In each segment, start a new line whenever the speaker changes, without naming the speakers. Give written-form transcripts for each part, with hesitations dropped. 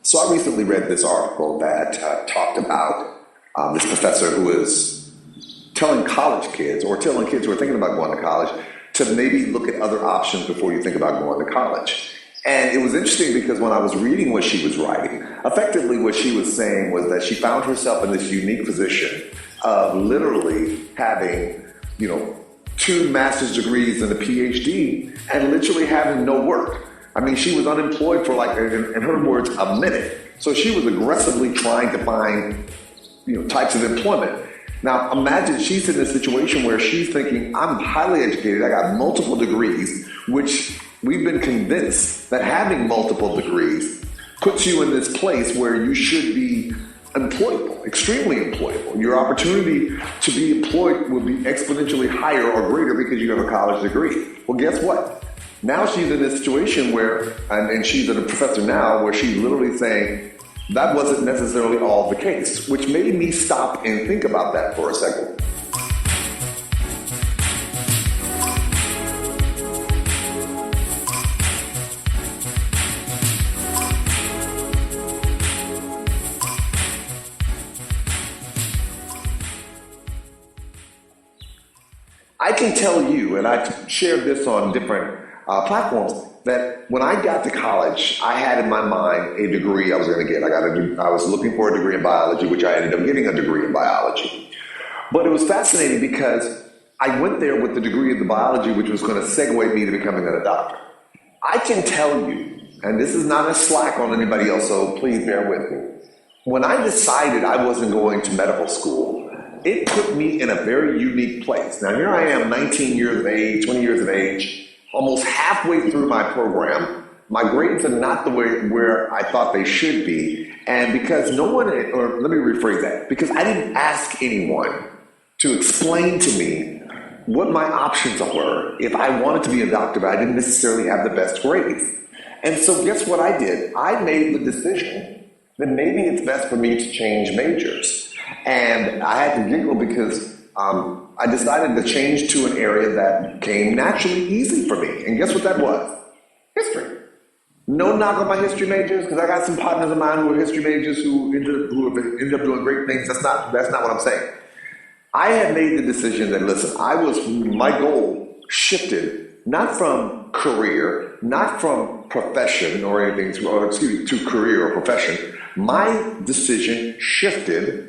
So I recently read this article that talked about this professor who was telling college kids or telling kids who are thinking about going to college to maybe look at other options before you think about going to college. And it was interesting because when I was reading what she was writing, effectively what she was saying was that she found herself in this unique position of literally having, two master's degrees and a PhD and literally having no work. I mean, she was unemployed for like, in her words, a minute. So she was aggressively trying to find, types of employment. Now, imagine she's in this situation where she's thinking, I'm highly educated, I got multiple degrees, which we've been convinced that having multiple degrees puts you in this place where you should be employable, extremely employable. Your opportunity to be employed will be exponentially higher or greater because you have a college degree. Well, guess what? Now she's in this situation where, and she's a professor now, where she's literally saying that wasn't necessarily all the case, which made me stop and think about that for a second. I can tell you, and I've shared this on different platforms, that when I got to college, I had in my mind a degree I was going to get. I was looking for a degree in biology, which I ended up getting a degree in biology. But it was fascinating because I went there with the degree of the biology, which was going to segue me to becoming a doctor. I can tell you, and this is not a slack on anybody else, so please bear with me. When I decided I wasn't going to medical school, it put me in a very unique place. Now, here I am, 19 years of age, 20 years of age, almost halfway through my program. My grades are not the way where I thought they should be. And because no one, or let me rephrase that, because I didn't ask anyone to explain to me what my options were if I wanted to be a doctor, but I didn't necessarily have the best grades. And so guess what I did? I made the decision that maybe it's best for me to change majors. And I had to giggle because I decided to change to an area that came naturally easy for me. And guess what that was? History. No knock on my history majors, because I got some partners of mine who are history majors who ended up doing great things. That's not what I'm saying. I had made the decision that, listen, my goal shifted not from career, not from profession or anything, to career or profession. My decision shifted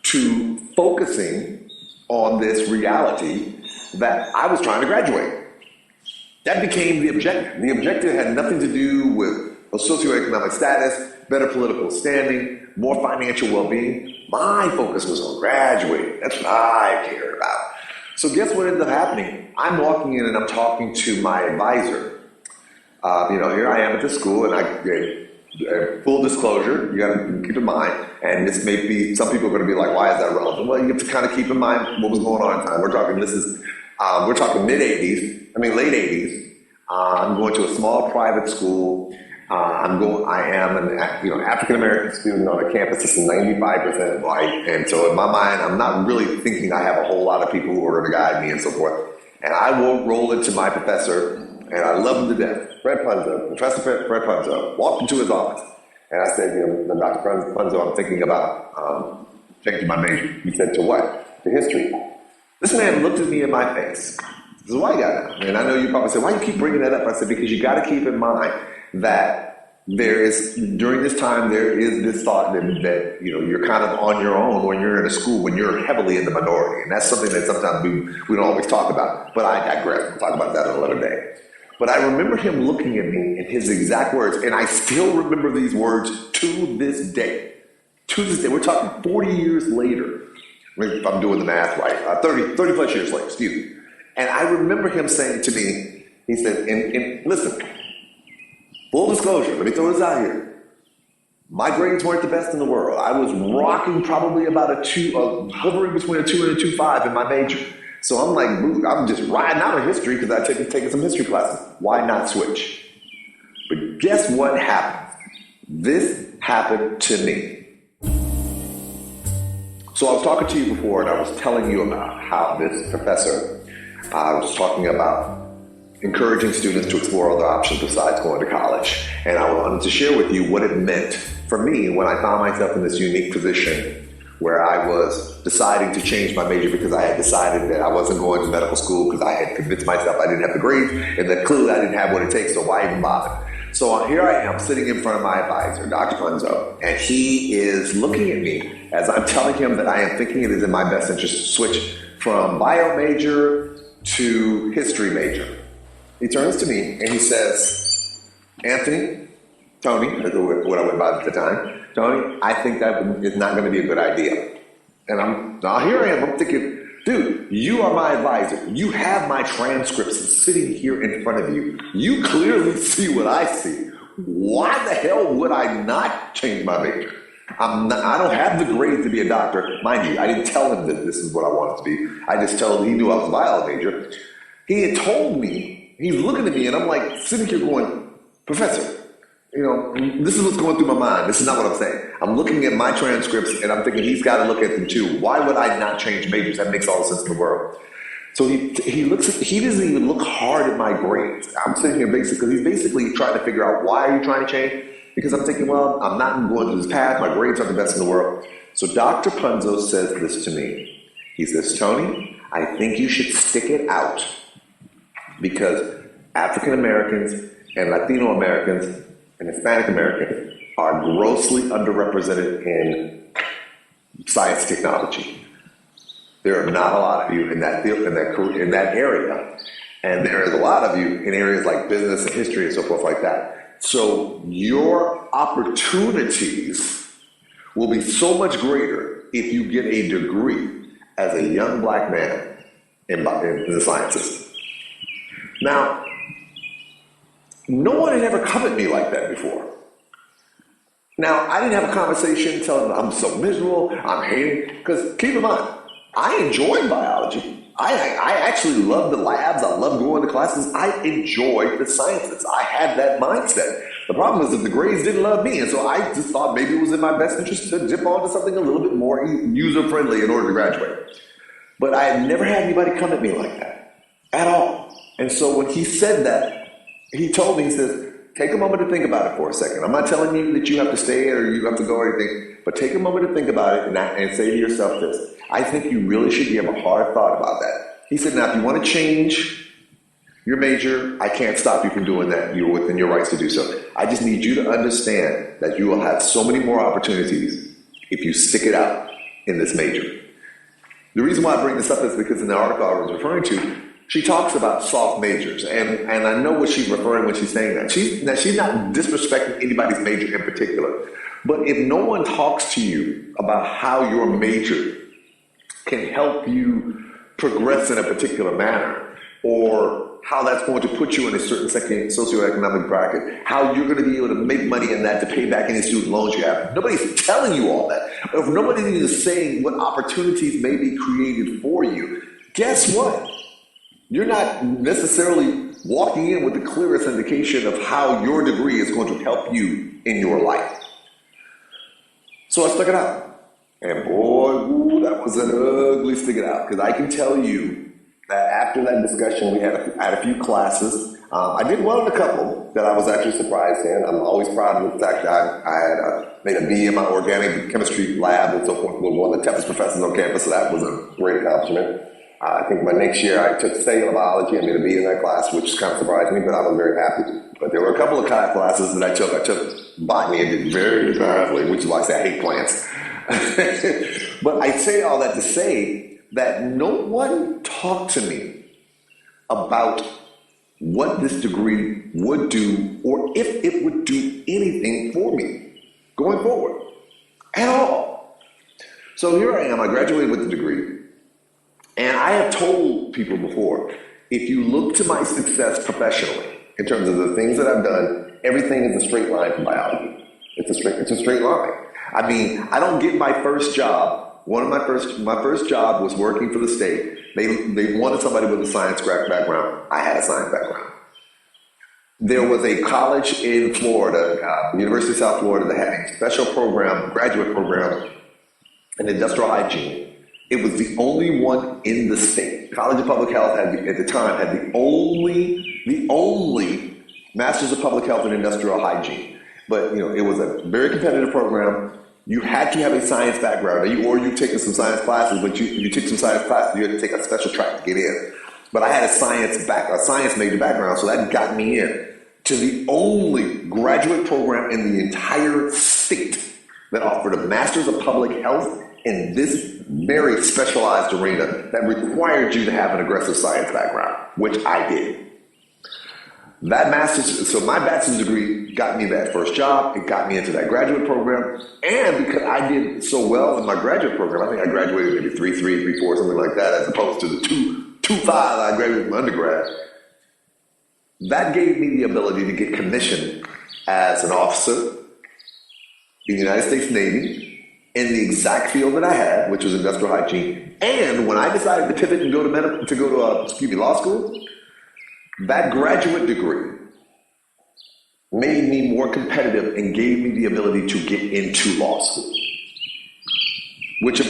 to focusing on this reality that I was trying to graduate. That became the objective. The objective had nothing to do with a socioeconomic status, better political standing, more financial well-being. My focus was on graduating. That's what I cared about. So guess what ended up happening? I'm walking in and I'm talking to my advisor. Here I am at the school, and full disclosure, you got to keep in mind, and this may be, some people are going to be like, why is that relevant? Well, you have to kind of keep in mind what was going on at the time. We're talking late 80s. I'm going to a small private school. I am an African-American student on a campus that's 95% white. And so in my mind, I'm not really thinking I have a whole lot of people who are going to guide me and so forth. And I will roll into my professor, and I love him to death, Professor Fred Punzo, walked into his office. And I said, Dr. Punzo, I'm thinking about changing my major. He said, to what? To history. This man looked at me in my face. This is a white guy now. And I know you probably say, why do you keep bringing that up? I said, because you got to keep in mind that during this time, there is this thought that you're kind of on your own when you're in a school, when you're heavily in the minority. And that's something that sometimes we don't always talk about. But I digress. We'll talk about that another day. But I remember him looking at me and his exact words, and I still remember these words to this day. To this day. We're talking 40 years later, if I'm doing the math right, 30 plus years later, excuse me. And I remember him saying to me, he said, and listen, full disclosure, let me throw this out here. My grades weren't the best in the world. I was rocking probably about hovering between a 2 and a 2.5 in my major. So I'm like, I'm just riding out of history because I taken some history classes. Why not switch? But guess what happened? This happened to me. So I was talking to you before, and I was telling you about how this professor was talking about encouraging students to explore other options besides going to college. And I wanted to share with you what it meant for me when I found myself in this unique position where I was deciding to change my major because I had decided that I wasn't going to medical school because I had convinced myself I didn't have the grades and that clearly I didn't have what it takes, so why even bother? So here I am sitting in front of my advisor, Dr. Punzo, and he is looking at me as I'm telling him that I am thinking it is in my best interest to switch from bio major to history major. He turns to me and he says, Tony, what I went by at the time, Tony, I think that is not going to be a good idea. And here I am, I'm thinking, dude, you are my advisor. You have my transcripts sitting here in front of you. You clearly see what I see. Why the hell would I not change my major? I don't have the grades to be a doctor. Mind you, I didn't tell him that this is what I wanted to be. I just told him he knew I was a bio major. He had told me, he's looking at me and I'm like sitting here going, Professor, this is what's going through my mind. This is not what I'm saying. I'm looking at my transcripts and I'm thinking he's got to look at them too. Why would I not change majors? That makes all the sense in the world. So he doesn't even look hard at my grades. I'm sitting here he's basically trying to figure out why are you trying to change? Because I'm thinking, well, I'm not going to this path. My grades aren't the best in the world. So Dr. Punzo says this to me. He says, Tony, I think you should stick it out because African Americans and Latino Americans and Hispanic Americans are grossly underrepresented in science technology. There are not a lot of you in that field, in that area, and there is a lot of you in areas like business and history and so forth like that. So your opportunities will be so much greater if you get a degree as a young black man in the sciences. Now, no one had ever come at me like that before. Now, I didn't have a conversation telling them I'm so miserable, I'm hating, because keep in mind, I enjoy biology. I actually love the labs, I love going to classes, I enjoy the sciences. I had that mindset. The problem is that the grades didn't love me, and so I just thought maybe it was in my best interest to dip onto something a little bit more user-friendly in order to graduate. But I had never had anybody come at me like that, at all. And so when he said that, he told me, he says, take a moment to think about it for a second. I'm not telling you that you have to stay or you have to go or anything, but take a moment to think about it and say to yourself this, I think you really should give a hard thought about that. He said, now if you want to change your major, I can't stop you from doing that. You're within your rights to do so. I just need you to understand that you will have so many more opportunities if you stick it out in this major. The reason why I bring this up is because in the article I was referring to, she talks about soft majors, and I know what she's referring when she's saying that. She's not disrespecting anybody's major in particular, but if no one talks to you about how your major can help you progress in a particular manner, or how that's going to put you in a certain socioeconomic bracket, how you're going to be able to make money in that to pay back any student loans you have. Nobody's telling you all that. If nobody is saying what opportunities may be created for you, guess what? You're not necessarily walking in with the clearest indication of how your degree is going to help you in your life. So I stuck it out. And boy, that was an ugly stick it out. Because I can tell you that after that discussion, we had a few classes. I did well in a couple that I was actually surprised in. I'm always proud of the fact that I had made a B in my organic chemistry lab and so forth. Was one of the toughest professors on campus, so that was a great accomplishment. I think my next year I took cellular biology and made a B in that class, which kind of surprised me, but I was very happy. But there were a couple of classes that I took. I took botany and did very badly, which is why I say I hate plants. But I say all that to say that no one talked to me about what this degree would do or if it would do anything for me going forward at all. So here I am, I graduated with the degree. And I have told people before, if you look to my success professionally, in terms of the things that I've done, everything is a straight line from biology. It's a straight line. I mean, I don't get my first job. My first job was working for the state. They wanted somebody with a science background. I had a science background. There was a college in Florida, University of South Florida, that had a special program, graduate program in industrial hygiene. It was the only one in the state. College of Public Health had at the time had the only Masters of Public Health and Industrial Hygiene. But it was a very competitive program. You had to have a science background, or you've taken some science classes. But you took some science classes, you had to take a special track to get in. But I had a science major background, so that got me in to the only graduate program in the entire state that offered a Masters of Public Health in this very specialized arena that required you to have an aggressive science background, which I did. So my bachelor's degree got me that first job. It got me into that graduate program. And because I did so well in my graduate program, I think I graduated maybe 3.4, something like that, as opposed to the 2.5 I graduated from undergrad. That gave me the ability to get commissioned as an officer in the United States Navy in the exact field that I had, which was industrial hygiene. And when I decided to pivot and go to law school, that graduate degree made me more competitive and gave me the ability to get into law school, which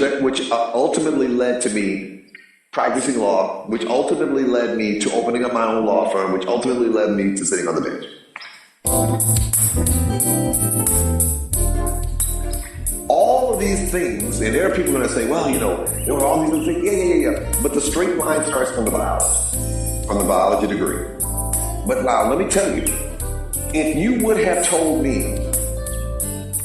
ultimately led to me practicing law, which ultimately led me to opening up my own law firm, which ultimately led me to sitting on the bench. All of these things, and there are people going to say, well, there were all these other things. Yeah. But the straight line starts from the biology degree. But now, let me tell you, if you would have told me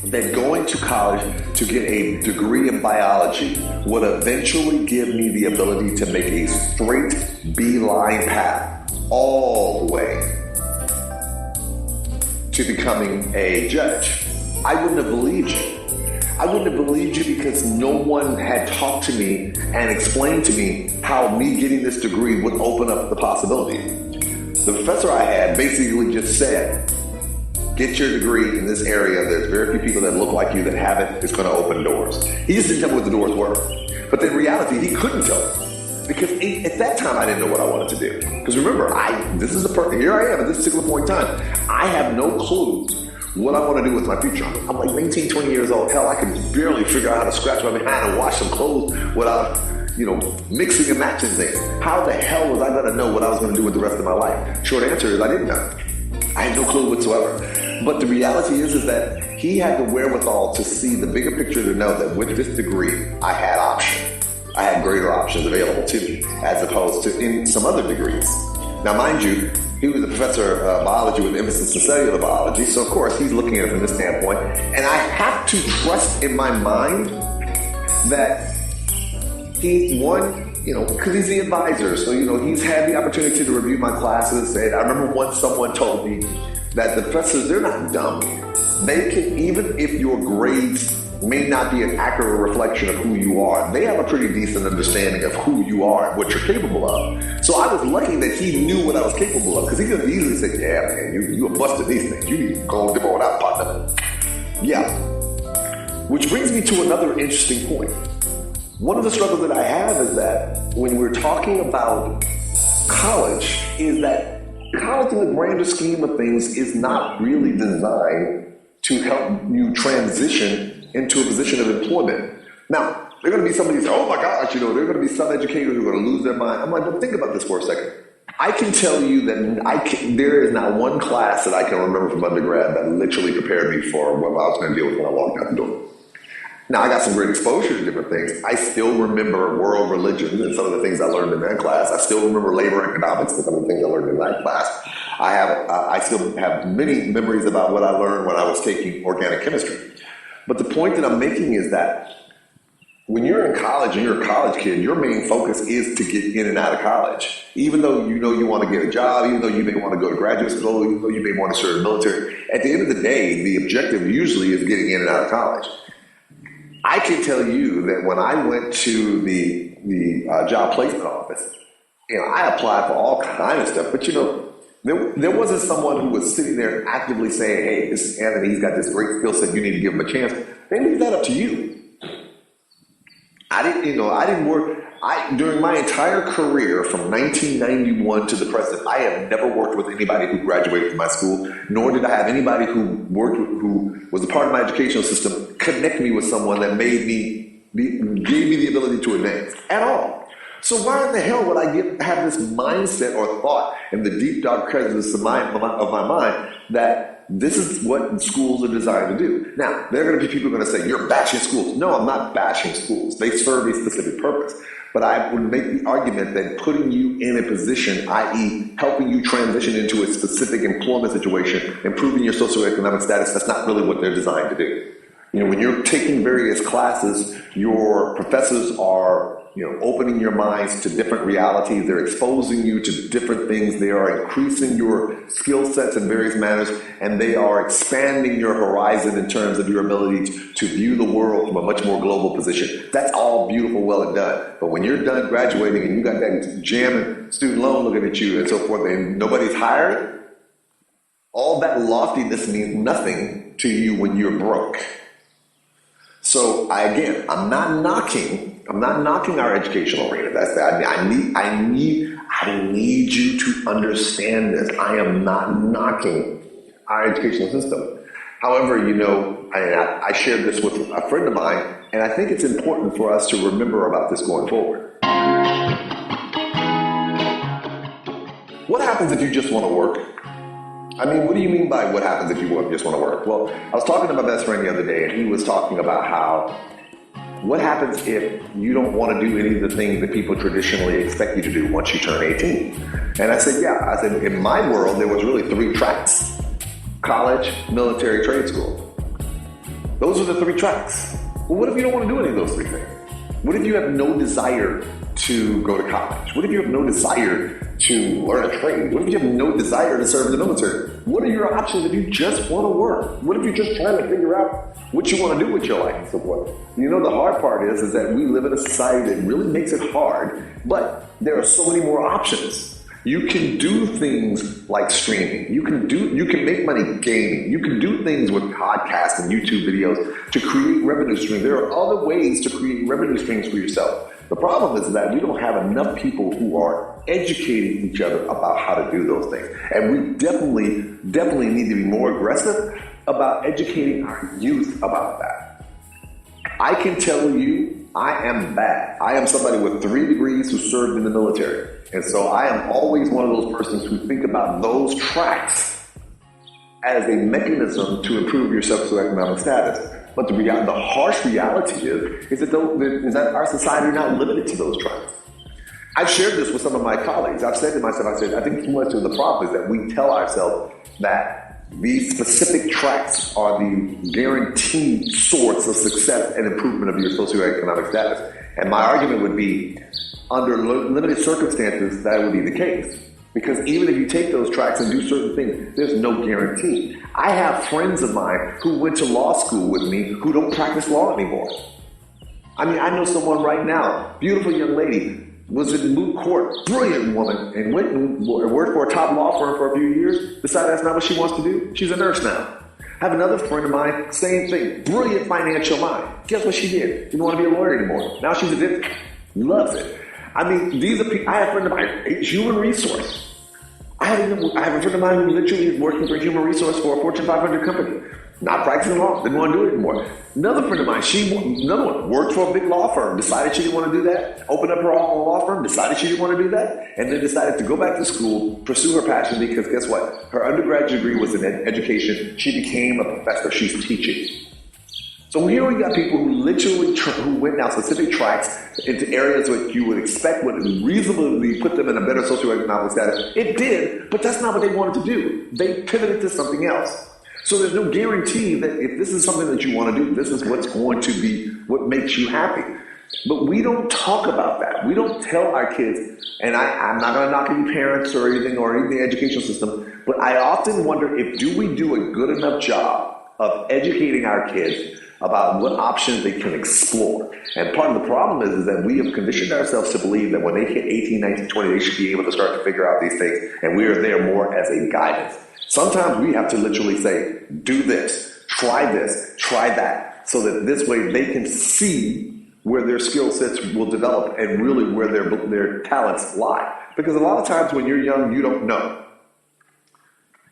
that going to college to get a degree in biology would eventually give me the ability to make a straight beeline path all the way to becoming a judge, I wouldn't have believed you. I wouldn't have believed you because no one had talked to me and explained to me how me getting this degree would open up the possibility. The professor I had basically just said, get your degree in this area. There's very few people that look like you that have it. It's going to open doors. He just didn't tell me what the doors were. But in reality, he couldn't tell me. Because at that time, I didn't know what I wanted to do. Because remember, here I am at this particular point in time. I have no clue what I want to do with my future. I'm like 19, 20 years old. Hell, I can barely figure out how to scratch my behind and wash some clothes without, mixing and matching things. How the hell was I going to know what I was going to do with the rest of my life? Short answer is I didn't know. I had no clue whatsoever. But the reality is that he had the wherewithal to see the bigger picture to know that with this degree, I had options. I had greater options available to me as opposed to in some other degrees. Now, mind you, he was a professor of biology with emphasis in cellular biology, so of course he's looking at it from this standpoint. And I have to trust in my mind that because he's the advisor, so he's had the opportunity to review my classes. And I remember once someone told me that the professors, they're not dumb. They can, even if your grades may not be an accurate reflection of who you are, they have a pretty decent understanding of who you are and what you're capable of. So I was lucky that he knew what I was capable of, because he could have easily said, yeah, man, you busted these things. You need to go and demo it out, partner. Yeah. Which brings me to another interesting point. One of the struggles that I have is that when we're talking about college, is that college in the grander scheme of things is not really designed to help you transition into a position of employment. Now, there are going to be somebody who says, oh my gosh, there are going to be some educators who are going to lose their mind. I'm like, but think about this for a second. I can tell you that there is not one class that I can remember from undergrad that literally prepared me for what I was going to deal with when I walked out the door. Now, I got some great exposure to different things. I still remember world religion and some of the things I learned in that class. I still remember labor economics and some of the things I learned in that class. I still have many memories about what I learned when I was taking organic chemistry. But the point that I'm making is that when you're in college and you're a college kid, your main focus is to get in and out of college. Even though you want to get a job, even though you may want to go to graduate school, even though you may want to serve the military, at the end of the day, the objective usually is getting in and out of college. I can tell you that when I went to the job placement office, I applied for all kinds of stuff, but there wasn't someone who was sitting there actively saying, hey, this is Anthony, he's got this great skill set, you need to give him a chance. They leave that up to you. During my entire career from 1991 to the present, I have never worked with anybody who graduated from my school, nor did I have anybody who was a part of my educational system connect me with someone that made me gave me the ability to advance at all. So why in the hell would I have this mindset or thought in the deep dark crevices of my mind that this is what schools are designed to do? Now, there are going to be people who are going to say, you're bashing schools. No, I'm not bashing schools. They serve a specific purpose. But I would make the argument that putting you in a position, i.e. helping you transition into a specific employment situation, improving your socioeconomic status, that's not really what they're designed to do. When you're taking various classes, your professors are, opening your minds to different realities. They're exposing you to different things. They are increasing your skill sets in various manners, and they are expanding your horizon in terms of your ability to view the world from a much more global position. That's all beautiful, well and done. But when you're done graduating and you got that jamming student loan looking at you and so forth, and nobody's hired, all that loftiness means nothing to you when you're broke. So I'm not knocking our educational arena. I need you to understand this. I am not knocking our educational system. However, I shared this with a friend of mine, and I think it's important for us to remember about this going forward. What happens if you just want to work? What do you mean by what happens if you just want to work? Well, I was talking to my best friend the other day, and he was talking about what happens if you don't want to do any of the things that people traditionally expect you to do once you turn 18. And I said, in my world, there was really 3 tracks: college, military, trade school. Those are the 3 tracks. Well, what if you don't want to do any of those 3 things? What if you have no desire to go to college? What if you have no desire to learn a trade? What if you have no desire to serve in the military? What are your options if you just want to work? What if you're just trying to figure out what you want to do with your life and so forth? The hard part is that we live in a society that really makes it hard, but there are so many more options. You can do things like streaming. You can make money gaming. You can do things with podcasts and YouTube videos to create revenue streams. There are other ways to create revenue streams for yourself. The problem is that we don't have enough people who are educating each other about how to do those things. And we definitely need to be more aggressive about educating our youth about that. I can tell you, I am bad. I am somebody with 3 degrees who served in the military. And so I am always one of those persons who think about those tracks as a mechanism to improve your socioeconomic status. But the harsh reality is that our society is not limited to those tracks. I've shared this with some of my colleagues. I've said to myself, I think too much of the problem is that we tell ourselves that these specific tracks are the guaranteed source of success and improvement of your socioeconomic status. And my argument would be, under limited circumstances, that would be the case. Because even if you take those tracks and do certain things, there's no guarantee. I have friends of mine who went to law school with me who don't practice law anymore. I know someone right now, beautiful young lady, was in moot court, brilliant woman, and went and worked for a top law firm for a few years, decided that's not what she wants to do. She's a nurse now. I have another friend of mine, same thing, brilliant financial mind. Guess what she did? Didn't want to be a lawyer anymore. Now she's a dentist. Loves it. These are people. I have a friend of mine, human resource. I have a friend of mine who literally is working for human resource for a Fortune 500 company. Not practicing law, didn't want to do it anymore. Another friend of mine, another one, worked for a big law firm, decided she didn't want to do that, opened up her own law firm, decided she didn't want to do that, and then decided to go back to school, pursue her passion, because guess what? Her undergraduate degree was in education. She became a professor. She's teaching. So here we got people who literally who went down specific tracks into areas that you would expect would reasonably put them in a better socioeconomic status. It did, but that's not what they wanted to do. They pivoted to something else. So there's no guarantee that if this is something that you want to do, this is what's going to be what makes you happy. But we don't talk about that. We don't tell our kids, and I'm not going to knock any parents or anything the education system, but I often wonder do we do a good enough job of educating our kids about what options they can explore. And part of the problem is that we have conditioned ourselves to believe that when they hit 18, 19, 20, they should be able to start to figure out these things, and we are there more as a guidance. Sometimes we have to literally say, do this, try that, so that this way they can see where their skill sets will develop and really where their talents lie. Because a lot of times when you're young, you don't know.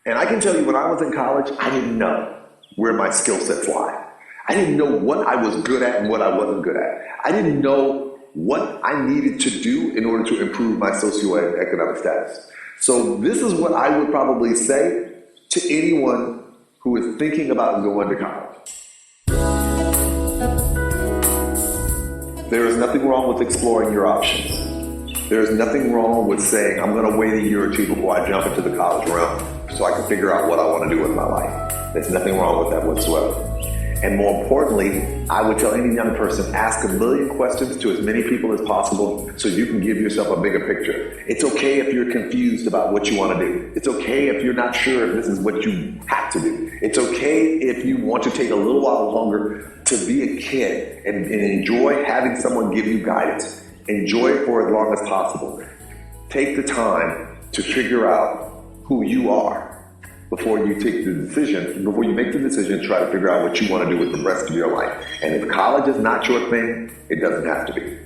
And I can tell you when I was in college, I didn't know where my skill sets lie. I didn't know what I was good at and what I wasn't good at. I didn't know what I needed to do in order to improve my socioeconomic status. So this is what I would probably say to anyone who is thinking about going to college. There is nothing wrong with exploring your options. There is nothing wrong with saying, I'm going to wait a year or two before I jump into the college realm so I can figure out what I want to do with my life. There's nothing wrong with that whatsoever. And more importantly, I would tell any young person, ask a million questions to as many people as possible so you can give yourself a bigger picture. It's okay if you're confused about what you want to do. It's okay if you're not sure if this is what you have to do. It's okay if you want to take a little while longer to be a kid and enjoy having someone give you guidance. Enjoy it for as long as possible. Take the time to figure out who you are before you make the decision, try to figure out what you want to do with the rest of your life. And if college is not your thing, it doesn't have to be.